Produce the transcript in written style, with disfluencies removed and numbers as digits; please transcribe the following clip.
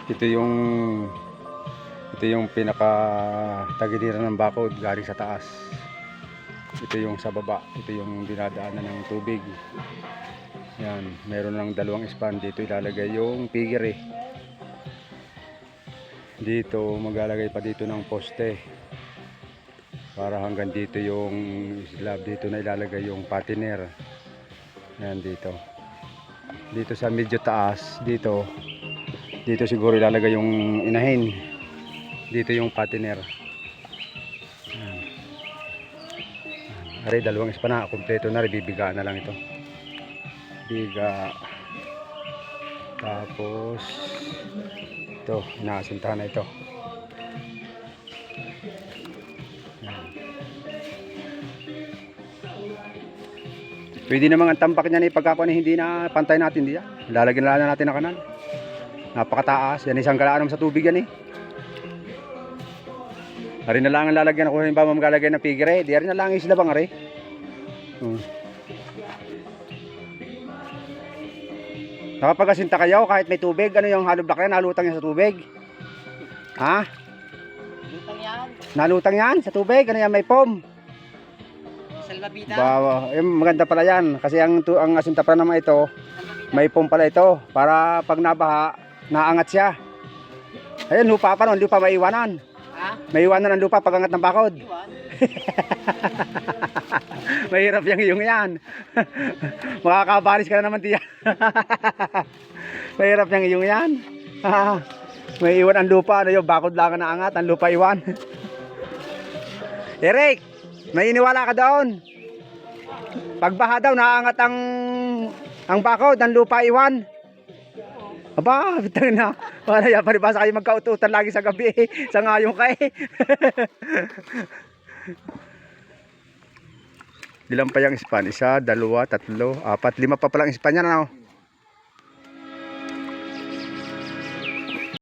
Ito yung pinaka tagiliran ng bakod galing sa taas. Ito yung sa baba. Ito yung dinadaanan ng tubig. Yan, meron ng dalawang span. Dito ilalagay yung piggery. Dito maglalagay pa dito ng poste. Para hanggang dito yung slab. Dito na ilalagay yung patiner. Yan dito. Dito sa medyo taas, dito siguro ilalagay yung inahin. Dito yung patiner. Yan. Ari, dalawang ispa na, kompleto na, bibiga na lang ito. Biga. Tapos ito, inaasintahan na ito. Yan. Pwede namang ang tampak niyan ipagkakuan hindi na pantay natin diyan. Lalagyan na natin ang kanal. Napakataas. Yan isang galaanom sa tubig yan eh. Ari na lang ang lalagyan ako halimbawa maglalagay ng pigre. Di ari na lang isla bang ari. Nakapagasinta kayo kahit may tubig. Ano yung hollow block yan? Nalutang yan sa tubig. Ha? Lutang yan. Nalutang yan sa tubig. Ano yan? May foam. Salvavida. Maganda pala yan. Kasi ang asinta pala naman ito, may foam pala ito. Para pag nabaha, naangat siya. Ayun, lupa pa nun. Lupa maiwanan. Ha? May iwanan ng lupa pag angat ng bakod. Iwan. Mahirap yung iyong yan. Makakabalis ka na naman tiyan. Mahirap yung iyong yan. May iwan ang lupa. Ano yung bakod lang na angat. Ang lupa iwan. Eric, may iniwala ka doon. Pagbaha daw, naangat ang bakod. Ang lupa iwan. Aba, bitang na. Wala yan, paribasa kayo magkaututan lagi sa gabi. Sa ngayong kay. Ilan pa yung span? 1, 2, 3, 4, 5 pa palang span yan, ano?